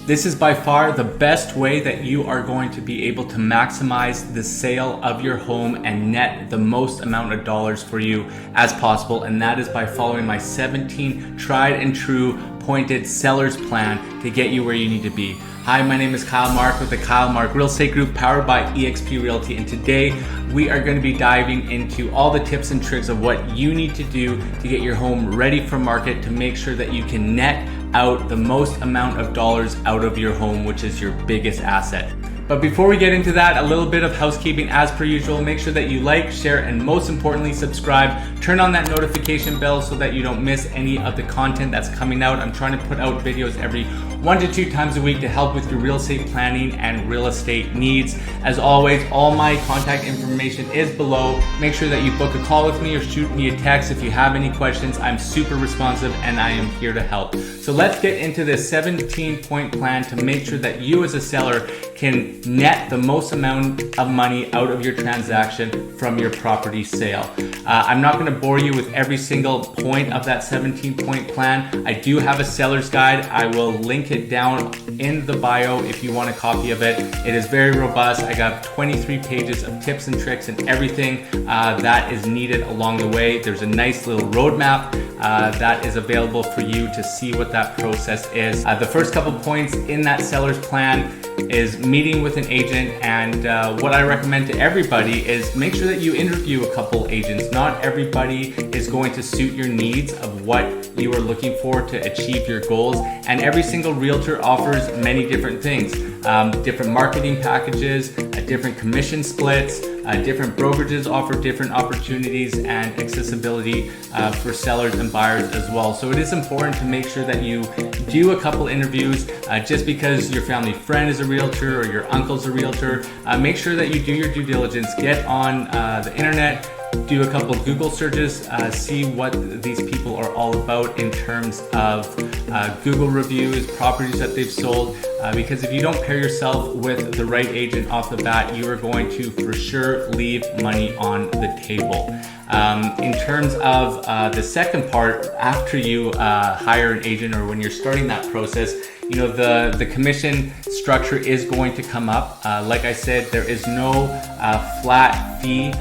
This is by far the best way that you are going to be able to maximize the sale of your home and net the most amount of dollars for you as possible. And that is by following my 17 tried and true pointed seller's plan to get you where you need to be. Hi, my name is Kyle Mark with the Kyle Mark Real Estate Group powered by eXp Realty. And today we are going to be diving into all the tips and tricks of what you need to do to get your home ready for market to make sure that you can net out the most amount of dollars out of your home, which is your biggest asset. But before we get into that, a little bit of housekeeping as per usual. Make sure that you like, share, and most importantly, subscribe. Turn on that notification bell so that you don't miss any of the content that's coming out. I'm trying to put out videos every 1 to 2 times a week to help with your real estate planning and real estate needs. As always, all my contact information is below. Make sure that you book a call with me or shoot me a text if you have any questions. I'm super responsive and I am here to help. So let's get into this 17-point plan to make sure that you as a seller can net the most amount of money out of your transaction from your property sale. I'm not going to bore you with every single point of that 17-point plan. I do have a seller's guide. I will link it down in the bio if you want a copy of it. It is very robust. I got 23 pages of tips and tricks and everything that is needed along the way. There's a nice little roadmap that is available for you to see what that process is. The first couple points in that seller's plan is meeting with an agent, and what I recommend to everybody is make sure that you interview a couple agents. Not everybody is going to suit your needs of what you are looking for to achieve your goals, and every single realtor offers many different things. Different marketing packages, different commission splits, different brokerages offer different opportunities and accessibility for sellers and buyers as well. So it is important to make sure that you do a couple interviews. Just because your family friend is a realtor or your uncle's a realtor, make sure that you do your due diligence. Get on the internet, do a couple of Google searches, see what these people are all about in terms of Google reviews, properties that they've sold, because if you don't pair yourself with the right agent off the bat, you are going to for sure leave money on the table. In terms of the second part, after you hire an agent or when you're starting that process, you know, the commission structure is going to come up. Like I said, there is no flat fee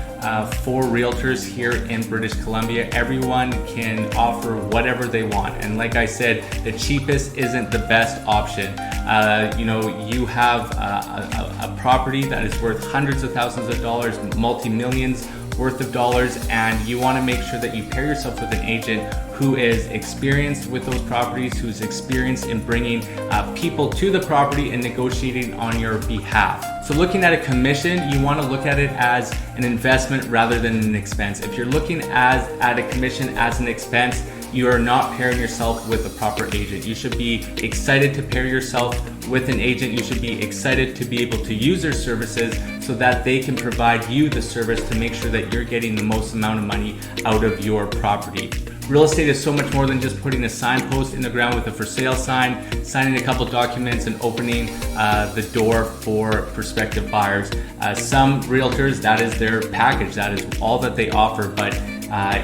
for realtors here in British Columbia. Everyone can offer whatever they want. And like I said, the cheapest isn't the best option. You know, you have a property that is worth hundreds of thousands of dollars, multi-millions worth of dollars, and you want to make sure that you pair yourself with an agent who is experienced with those properties, who's experienced in bringing people to the property and negotiating on your behalf. So looking at a commission, you want to look at it as an investment rather than an expense. If you're looking at a commission as an expense, you are not pairing yourself with a proper agent. You should be excited to pair yourself with an agent. You should be excited to be able to use their services so that they can provide you the service to make sure that you're getting the most amount of money out of your property. Real estate is so much more than just putting a signpost in the ground with a for sale sign, signing a couple documents, and opening the door for prospective buyers. Some realtors, that is their package, that is all that they offer. But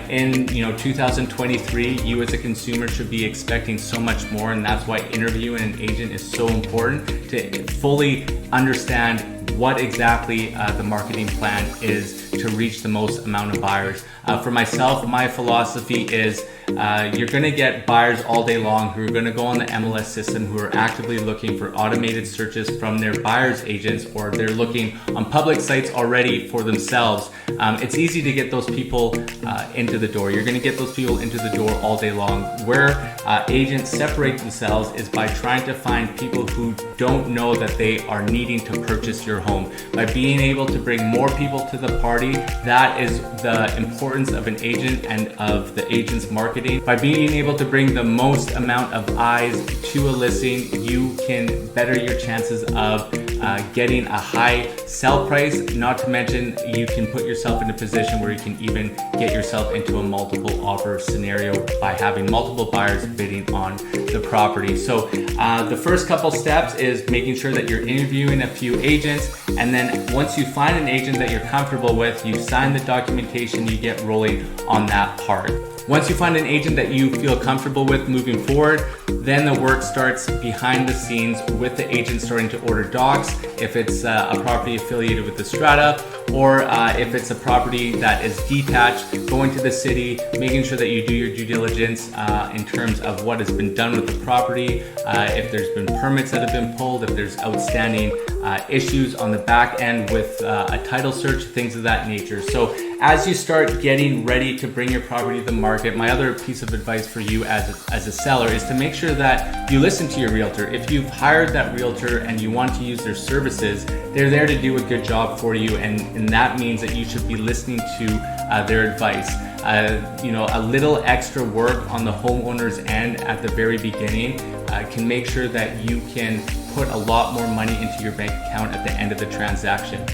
in 2023, you as a consumer should be expecting so much more, and that's why interviewing an agent is so important to fully understand what exactly the marketing plan is to reach the most amount of buyers. For myself, my philosophy is you're going to get buyers all day long who are going to go on the MLS system, who are actively looking for automated searches from their buyer's agents, or they're looking on public sites already for themselves. It's easy to get those people into the door. You're going to get those people into the door all day long. Where agents separate themselves is by trying to find people who don't know that they are needing to purchase your home. By being able to bring more people to the party, that is the importance of an agent and of the agent's marketing. By being able to bring the most amount of eyes to a listing, you can better your chances of getting a high sell price. Not to mention, you can put yourself in a position where you can even get yourself into a multiple offer scenario by having multiple buyers bidding on the property. So the first couple steps is making sure that you're interviewing a few agents, and then once you find an agent that you're comfortable with, you sign the documentation, you get rolling on that part. Once you find an agent that you feel comfortable with moving forward, then the work starts behind the scenes with the agent starting to order docs, if it's a property affiliated with the strata, or if it's a property that is detached, going to the city, making sure that you do your due diligence in terms of what has been done with the property, if there's been permits that have been pulled, if there's outstanding issues on the back end with a title search, things of that nature. So as you start getting ready to bring your property to the market, my other piece of advice for you as a seller is to make sure that you listen to your realtor. If you've hired that realtor and you want to use their services, they're there to do a good job for you, and that means that you should be listening to their advice. A little extra work on the homeowner's end at the very beginning can make sure that you can put a lot more money into your bank account at the end of the transaction.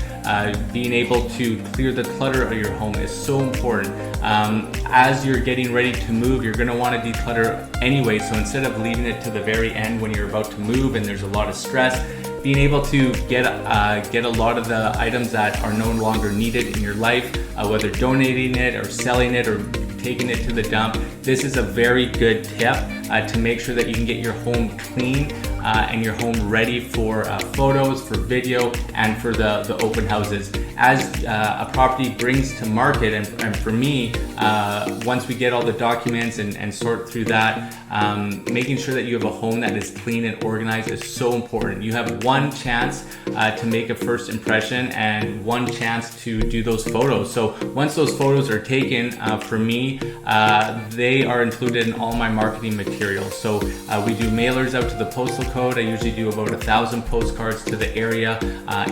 Being able to clear the clutter of your home is so important. As you're getting ready to move, you're going to want to declutter anyway, so instead of leaving it to the very end when you're about to move and there's a lot of stress, being able to get a lot of the items that are no longer needed in your life, whether donating it or selling it or taking it to the dump, this is a very good tip to make sure that you can get your home clean and your home ready for photos, for video, and for the open houses. As a property brings to market, and for me, once we get all the documents and sort through that, making sure that you have a home that is clean and organized is so important. You have one chance to make a first impression and one chance to do those photos. So once those photos are taken, for me, they are included in all my marketing materials. So we do mailers out to the postal code. I usually do about 1,000 postcards to the area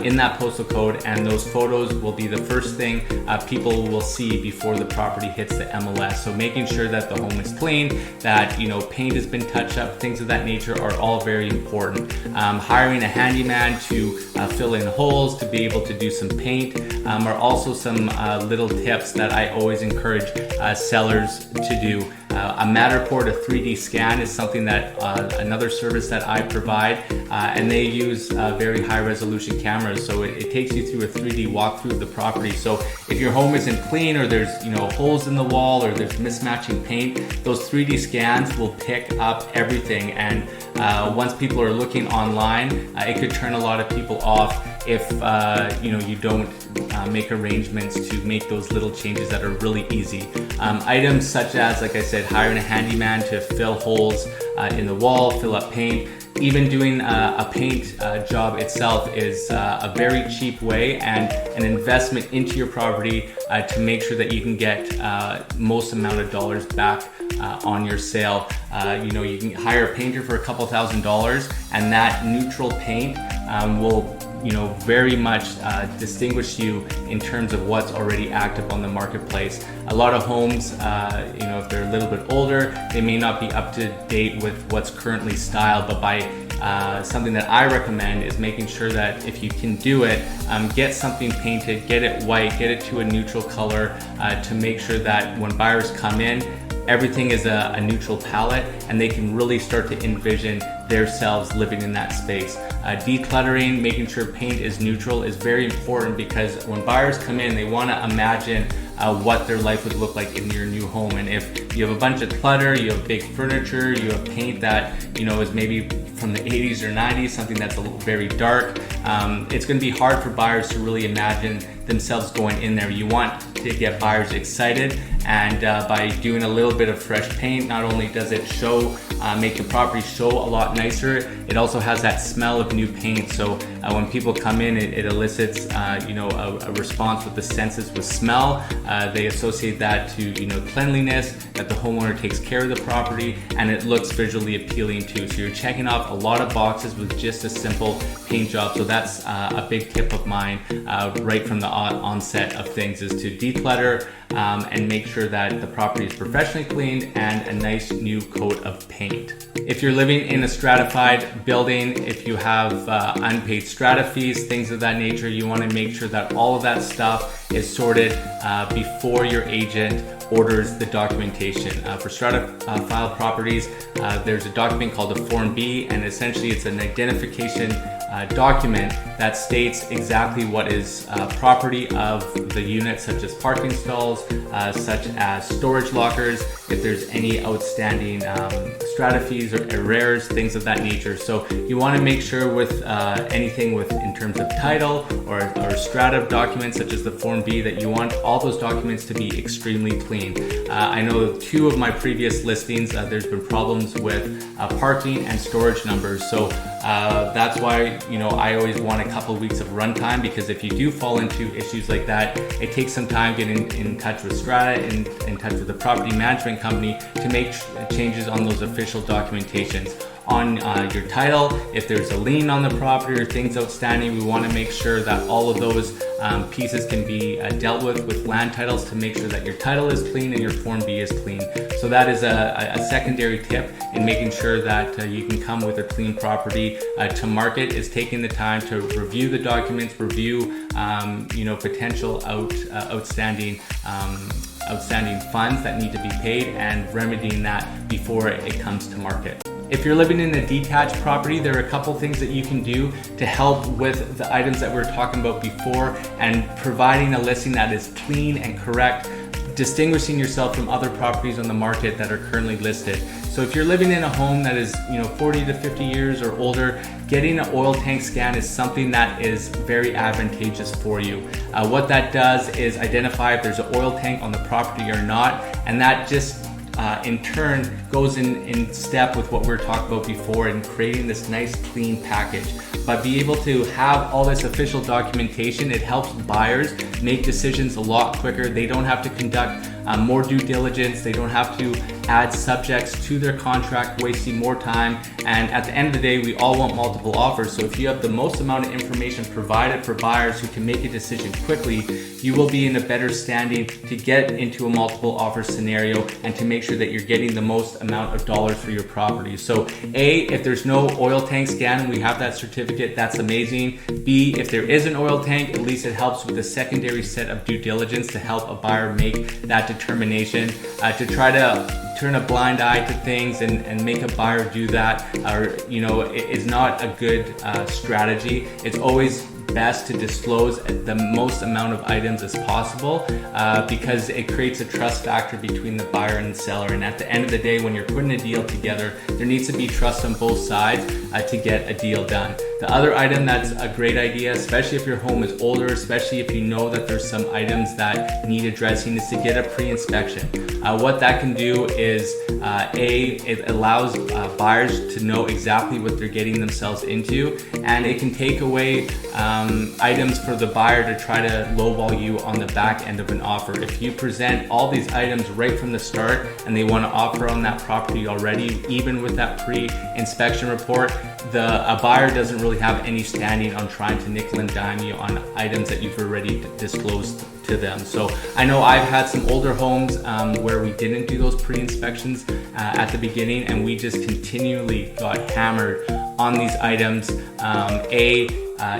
in that postal code, and those photos will be the first thing people will see before the property hits the MLS. So making sure that the home is clean, that paint has been touched up, things of that nature are all very important. Hiring a handyman to fill in holes, to be able to do some paint, are also some little tips that I always encourage sellers to do. A Matterport, a 3D scan, is something that another service that I provide, and they use very high resolution cameras, so it takes you through a 3D walkthrough of the property. So if your home isn't clean, or there's holes in the wall, or there's mismatching paint, those 3D scans will pick up everything. And once people are looking online, it could turn a lot of people off if you don't make arrangements to make those little changes that are really easy. Items such as, like I said, hiring a handyman to fill holes in the wall, fill up paint. Even doing a paint job itself is a very cheap way and an investment into your property to make sure that you can get most amount of dollars back on your sale. You can hire a painter for a couple $1,000s, and that neutral paint will very much distinguish you in terms of what's already active on the marketplace. A lot of homes, if they're a little bit older, they may not be up to date with what's currently styled, but by something that I recommend is making sure that if you can do it, get something painted, get it white, get it to a neutral color to make sure that when buyers come in, everything is a neutral palette, and they can really start to envision themselves living in that space. Decluttering, making sure paint is neutral is very important, because when buyers come in, they want to imagine what their life would look like in your new home. And if you have a bunch of clutter, you have big furniture, you have paint that is maybe from the 80s or 90s, something that's a little very dark, it's going to be hard for buyers to really imagine themselves going in there. You want to get buyers excited, and by doing a little bit of fresh paint, not only does it make the property show a lot nicer, it also has that smell of new paint. So when people come in, it elicits a response with the senses with smell. They associate that to cleanliness, that the homeowner takes care of the property, and it looks visually appealing too. So you're checking off a lot of boxes with just a simple paint job. So that's a big tip of mine right from the onset of things, is to declutter and make sure that the property is professionally cleaned and a nice new coat of paint. If you're living in a stratified building, if you have unpaid strata fees, things of that nature, you want to make sure that all of that stuff is sorted before your agent orders the documentation. For stratified properties, there's a document called a Form B, and essentially it's an identification document that states exactly what is property of the unit, such as parking stalls, such as storage lockers, if there's any outstanding strata fees or arrears, things of that nature. So you want to make sure with anything in terms of title or strata documents such as the Form B, that you want all those documents to be extremely clean. I know 2 of my previous listings, there's been problems with parking and storage numbers. So that's why, I always want a couple of weeks of runtime, because if you do fall into issues like that, it takes some time getting in touch with strata, in touch with the property management company to make changes on those official documentations. On your title, if there's a lien on the property or things outstanding, we want to make sure that all of those pieces can be dealt with land titles, to make sure that your title is clean and your Form B is clean. So that is a secondary tip in making sure that you can come with a clean property to market, is taking the time to review the documents, review potential outstanding funds that need to be paid, and remedying that before it comes to market. If you're living in a detached property, there are a couple things that you can do to help with the items that we were talking about before, and providing a listing that is clean and correct, distinguishing yourself from other properties on the market that are currently listed. So if you're living in a home that is 40 to 50 years or older, getting an oil tank scan is something that is very advantageous for you. What that does is identify if there's an oil tank on the property or not, and that just in turn goes in step with what we were talking about before, in creating this nice clean package. But be able to have all this official documentation, it helps buyers make decisions a lot quicker. They don't have to conduct more due diligence. They don't have to add subjects to their contract, wasting more time. And at the end of the day, we all want multiple offers. So if you have the most amount of information provided for buyers who can make a decision quickly, you will be in a better standing to get into a multiple offer scenario and to make sure that you're getting the most amount of dollars for your property. So A, if there's no oil tank scan and we have that certificate, that's amazing. B, if there is an oil tank, at least it helps with a secondary set of due diligence to help a buyer make that determination. To try to turn a blind eye to things and make a buyer do that, is not a good strategy. It's always best to disclose the most amount of items as possible, because it creates a trust factor between the buyer and the seller. And at the end of the day, when you're putting a deal together, there needs to be trust on both sides to get a deal done. The other item that's a great idea, especially if your home is older, especially if you know that there's some items that need addressing, is to get a pre-inspection. What that can do is, it allows buyers to know exactly what they're getting themselves into, and it can take away items for the buyer to try to lowball you on the back end of an offer. If you present all these items right from the start and they want to offer on that property already, even with that pre-inspection report, a buyer doesn't really have any standing on trying to nickel and dime you on items that you've already disclosed to them. So I know I've had some older homes where we didn't do those pre-inspections at the beginning, and we just continually got hammered on these items.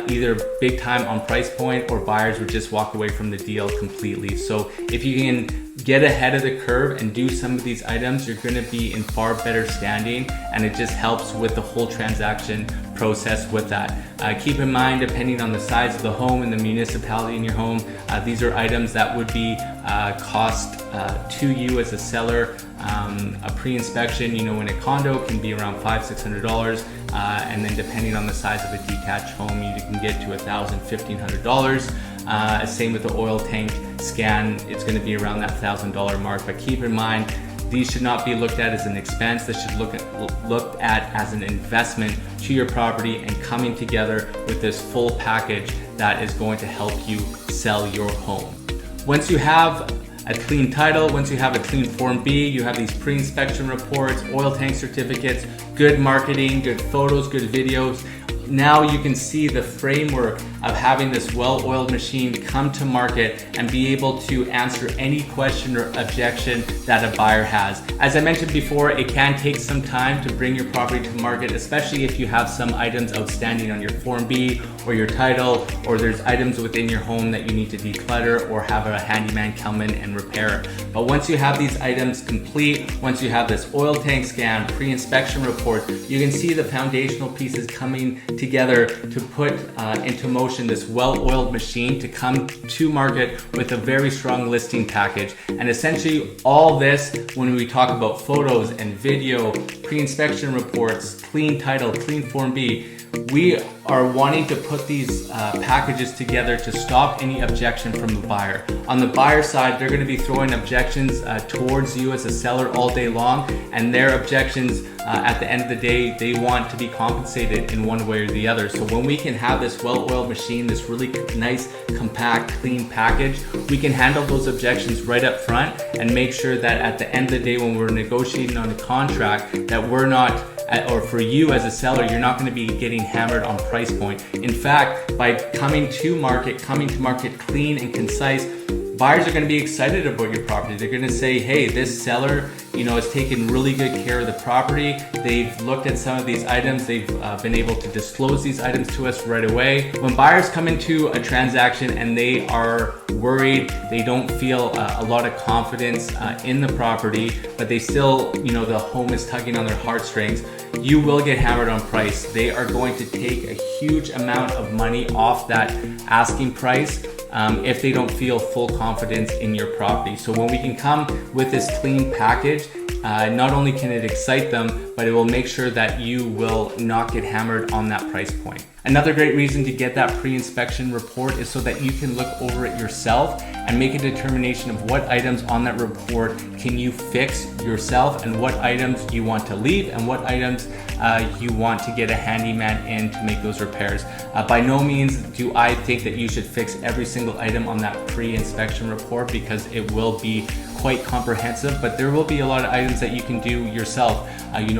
Either big time on price point, or buyers would just walk away from the deal completely. So if you can get ahead of the curve and do some of these items, you're going to be in far better standing, and it just helps with the whole transaction process with that. Keep in mind, depending on the size of the home and the municipality in your home, these are items that would be cost to you as a seller. A pre-inspection, in a condo can be around $500-600, and then depending on the size of a detached home, you can get to $1,000-1,500. Same with the oil tank scan, it's going to be around that $1,000 mark. But keep in mind, these should not be looked at as an expense. This should looked at as an investment to your property, and coming together with this full package that is going to help you sell your home. Once you have a clean title, once you have a clean Form B, you have these pre-inspection reports, oil tank certificates, good marketing, good photos, good videos. Now you can see the framework of having this well-oiled machine come to market and be able to answer any question or objection that a buyer has. As I mentioned before, it can take some time to bring your property to market, especially if you have some items outstanding on your Form B or your title, or there's items within your home that you need to declutter or have a handyman come in and repair. But once you have these items complete, once you have this oil tank scan, pre-inspection report, you can see the foundational pieces coming together to put into motion this well-oiled machine to come to market with a very strong listing package. And essentially all this, when we talk about photos and video, pre-inspection reports, clean title, clean Form B, we are wanting to put these packages together to stop any objection from the buyer. On the buyer side, they're going to be throwing objections towards you as a seller all day long, and their objections at the end of the day, they want to be compensated in one way or the other. So when we can have this well-oiled machine, this really nice, compact, clean package, we can handle those objections right up front and make sure that at the end of the day, when we're negotiating on a contract, that we're not, or for you as a seller, you're not going to be getting hammered on price point. In fact, by coming to market clean and concise, buyers are going to be excited about your property. They're going to say, hey, this seller, has taken really good care of the property. They've looked at some of these items. They've been able to disclose these items to us right away. When buyers come into a transaction and they are worried, they don't feel a lot of confidence in the property, but they still, the home is tugging on their heartstrings, you will get hammered on price. They are going to take a huge amount of money off that asking price if they don't feel full confidence in your property. So when we can come with this clean package, not only can it excite them, but it will make sure that you will not get hammered on that price point. Another great reason to get that pre-inspection report is so that you can look over it yourself and make a determination of what items on that report can you fix yourself and what items you want to leave and what items you want to get a handyman in to make those repairs. By no means do I think that you should fix every single item on that pre-inspection report, because it will be quite comprehensive, but there will be a lot of items that you can do yourself.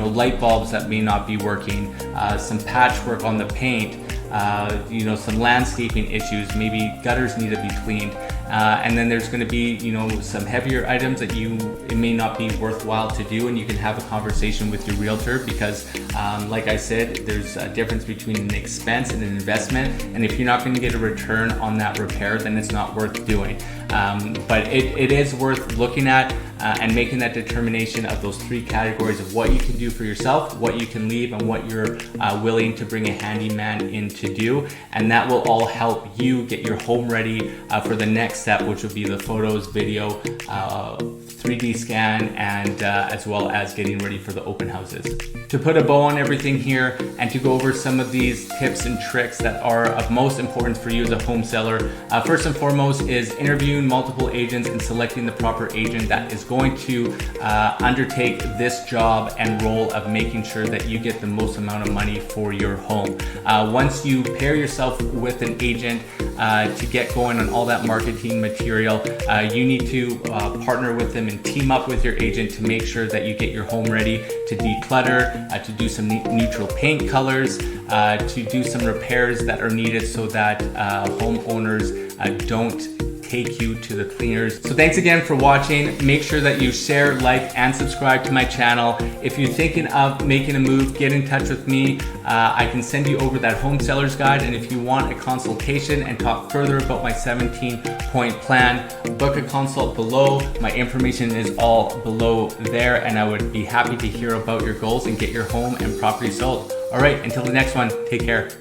Light bulbs that may not be working, some patchwork on the paint, some landscaping issues, maybe gutters need to be cleaned. And then there's going to be, some heavier items that it may not be worthwhile to do, and you can have a conversation with your realtor because, like I said, there's a difference between an expense and an investment, and if you're not going to get a return on that repair, then it's not worth doing. But it is worth looking at and making that determination of those three categories of what you can do for yourself, what you can leave, and what you're willing to bring a handyman in to do. And that will all help you get your home ready for the next step, which will be the photos, video, 3D scan, and as well as getting ready for the open houses. To put a bow on everything here and to go over some of these tips and tricks that are of most importance for you as a home seller, first and foremost is interviewing multiple agents and selecting the proper agent that is going to undertake this job and role of making sure that you get the most amount of money for your home. Once you pair yourself with an agent to get going on all that marketing material, you need to partner with them and team up with your agent to make sure that you get your home ready to declutter, to do some neutral paint colors, to do some repairs that are needed so that homeowners don't take you to the cleaners. So thanks again for watching. Make sure that you share, like, and subscribe to my channel. If you're thinking of making a move, get in touch with me. I can send you over that home seller's guide, and if you want a consultation and talk further about my 17-point plan, book a consult below. My information is all below there, and I would be happy to hear about your goals and get your home and property sold. All right, until the next one, take care.